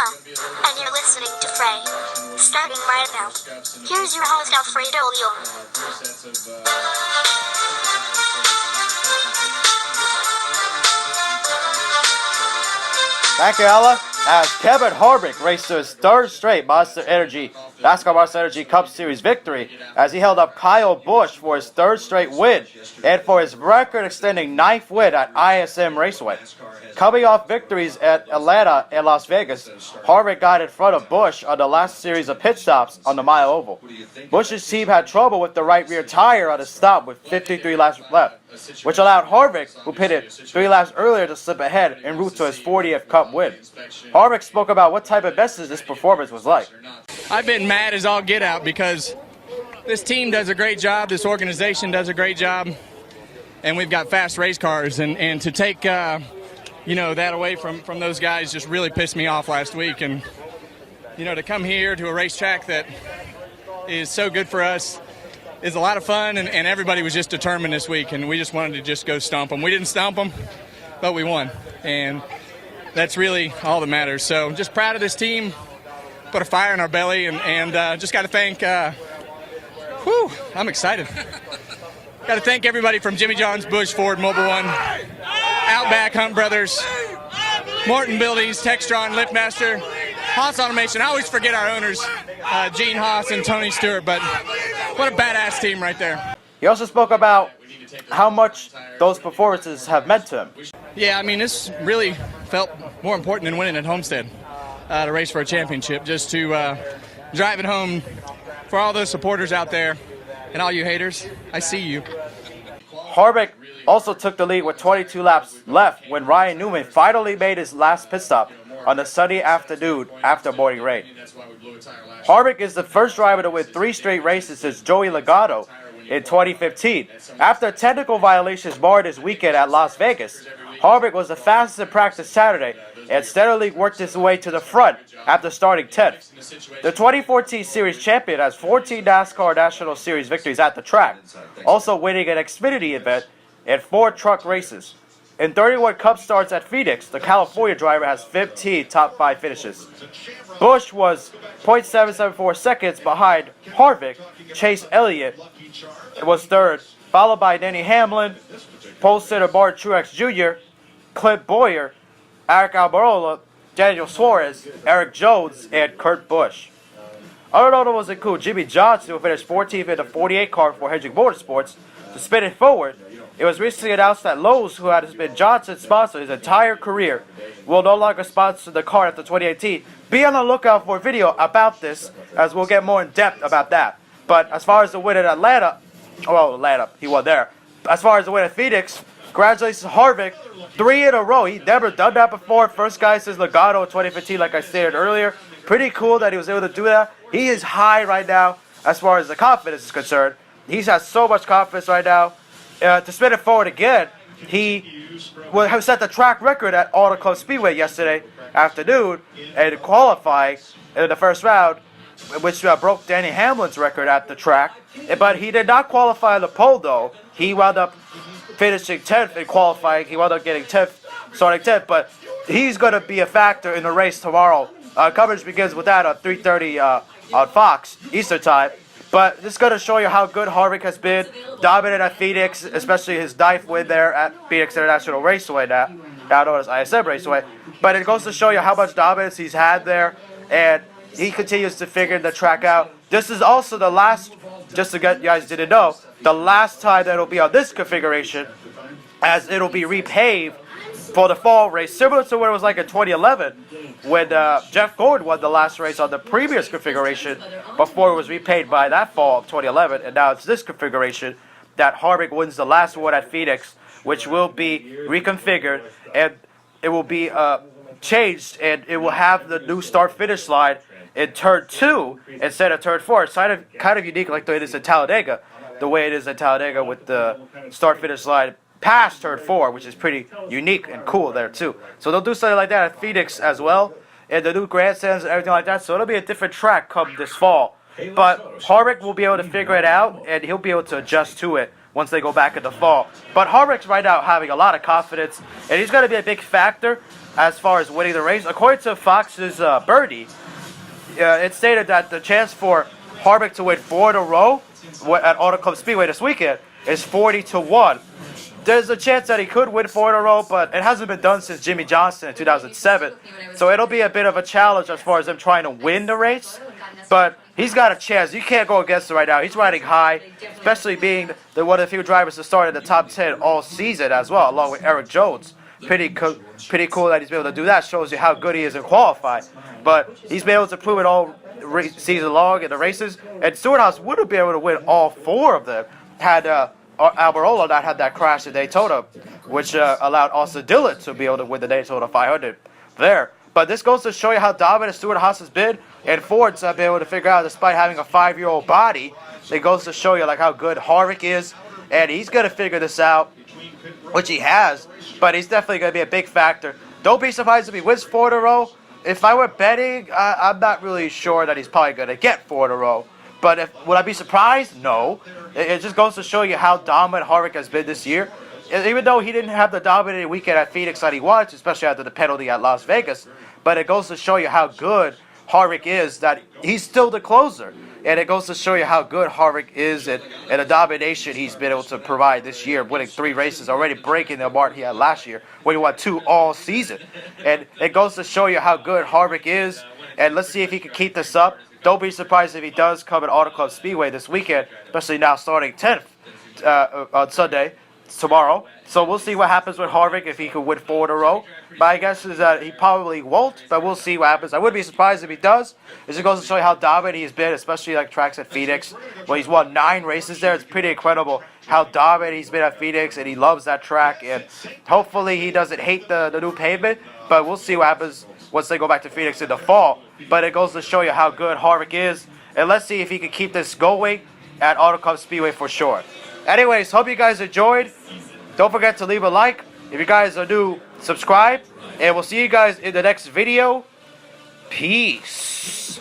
Noah, and you're listening to Frey. Starting right now. Here's your host Alfredo Leon. Thank you, Ella. As Kevin Harvick raced to his third straight NASCAR Monster Energy Cup Series victory, as he held up Kyle Busch for his third straight win and for his record-extending ninth win at ISM Raceway. Coming off victories at Atlanta and Las Vegas, Harvick got in front of Busch on the last series of pit stops on the mile oval. Busch's team had trouble with the right rear tire on his stop with 53 laps left, which allowed Harvick, who pitted 3 laps earlier, to slip ahead en route to his 40th Cup win. Harvick spoke about what type of message this performance was like. I've been mad as all get out because this team does a great job, this organization does a great job, and we've got fast race cars, and to take that away from those guys just really pissed me off last week. And to come here to a racetrack that is so good for us is a lot of fun, and everybody was just determined this week, and we just wanted to just go stomp them. We didn't stomp them, but we won, and that's really all that matters. So just proud of this team, put a fire in our belly, and just got to thank, I'm excited. Got to thank everybody from Jimmy John's, Busch, Ford, Mobil One, Outback, Hunt Brothers, Morton Buildings, Textron, Liftmaster, Haas Automation. I always forget our owners, Gene Haas and Tony Stewart, but what a badass team right there. He also spoke about how much those performances have meant to him. Yeah, I mean, this really felt more important than winning at Homestead, to race for a championship, just to drive it home for all those supporters out there and all you haters. I see you. Harvick also took the lead with 22 laps left when Ryan Newman finally made his last pit stop on the sunny afternoon after morning rain. Harvick is the first driver to win 3 straight races since Joey Logano in 2015. After technical violations marred his weekend at Las Vegas, Harvick was the fastest in practice Saturday and steadily worked his way to the front after starting 10th. The 2014 Series champion has 14 NASCAR National Series victories at the track, also winning an Xfinity event and 4 truck races. In 31 Cup starts at Phoenix, the California driver has 15 top 5 finishes. Busch was 0.774 seconds behind Harvick. Chase Elliott was third, followed by Denny Hamlin, pole sitter Martin Truex Jr., Clint Bowyer, Eric Almirola, Daniel Suarez, Eric Jones, and Kurt Busch. Other notables include Jimmy Johnson, who finished 14th in the 48 car for Hendrick Motorsports. To spin it forward, it was recently announced that Lowe's, who has been Johnson's sponsor his entire career, will no longer sponsor the car after 2018. Be on the lookout for a video about this, as we'll get more in depth about that. But as far as the win at Atlanta, he won there. As far as the win at Phoenix, congratulations to Harvick, 3 in a row. He never done that before. First guy since Logano in 2015, like I stated earlier. Pretty cool that he was able to do that. He is high right now as far as the confidence is concerned. He has so much confidence right now. To spin it forward again, he have set the track record at Auto Club Speedway yesterday afternoon and qualifying in the first round, which broke Denny Hamlin's record at the track. But he did not qualify on the pole, though. He wound up finishing 10th in qualifying. He wound up getting 10th, starting 10th. But he's going to be a factor in the race tomorrow. Coverage begins with that at 3:30 on Fox Eastern Time. But this is going to show you how good Harvick has been, dominant at Phoenix, especially his 9th win there at Phoenix International Raceway, now known as ISM Raceway. But it goes to show you how much dominance he's had there, and he continues to figure the track out. This is also the last, just to get you guys didn't know, the last time that it'll be on this configuration, as it'll be repaved for the fall race, similar to what it was like in 2011 when Jeff Gordon won the last race on the previous configuration before it was repaid by that fall of 2011, and now it's this configuration that Harvick wins the last one at Phoenix, which will be reconfigured, and it will be changed, and it will have the new start-finish line in turn 2 instead of turn 4. It's kind of unique like the way it is in Talladega, with the start-finish line past turn 4, which is pretty unique and cool there too. So they'll do something like that at Phoenix as well, and the new grandstands and everything like that. So it'll be a different track come this fall. But Harvick will be able to figure it out, and he'll be able to adjust to it once they go back in the fall. But Harvick's right now having a lot of confidence, and he's going to be a big factor as far as winning the race. According to Fox's Birdie, it stated that the chance for Harvick to win 4 in a row at Auto Club Speedway this weekend is 40-1. There's a chance that he could win 4 in a row, but it hasn't been done since Jimmy Johnson in 2007. So it'll be a bit of a challenge as far as him trying to win the race. But he's got a chance. You can't go against him right now. He's riding high, especially being one of the few drivers to start in the top 10 all season as well, along with Eric Jones. Pretty cool that he's been able to do that. Shows you how good he is in qualifying. But he's been able to prove it all season long in the races. And Stewart-Haas would have been able to win all 4 of them had Almirola not had that crash at Daytona, which allowed Austin Dillon to be able to win the Daytona 500 there. But this goes to show you how dominant Stewart-Haas has been, and Ford's have been able to figure out, despite having a 5-year-old body, it goes to show you like how good Harvick is, and he's going to figure this out, which he has, but he's definitely going to be a big factor. Don't be surprised if he wins 4 in a row. If I were betting, I'm not really sure that he's probably going to get 4 in a row. But would I be surprised? No. It just goes to show you how dominant Harvick has been this year. Even though he didn't have the dominating weekend at Phoenix that he wanted, especially after the penalty at Las Vegas. But it goes to show you how good Harvick is, that he's still the closer. And it goes to show you how good Harvick is and the domination he's been able to provide this year, winning 3 races, already breaking the mark he had last year when he won 2 all season. And it goes to show you how good Harvick is. And let's see if he can keep this up. Don't be surprised if he does come at Auto Club Speedway this weekend, especially now starting 10th on Sunday, tomorrow. So we'll see what happens with Harvick if he can win 4 in a row. My guess is that he probably won't, but we'll see what happens. I wouldn't be surprised if he does. It goes to show you how dominant he's been, especially like tracks at Phoenix. When he's won 9 races there, it's pretty incredible how dominant he's been at Phoenix, and he loves that track. And hopefully he doesn't hate the new pavement, but we'll see what happens once they go back to Phoenix in the fall. But it goes to show you how good Harvick is, and let's see if he can keep this going at Auto Club Speedway for sure. Anyways, hope you guys enjoyed. Don't forget to leave a like. If you guys are new, subscribe. And we'll see you guys in the next video. Peace.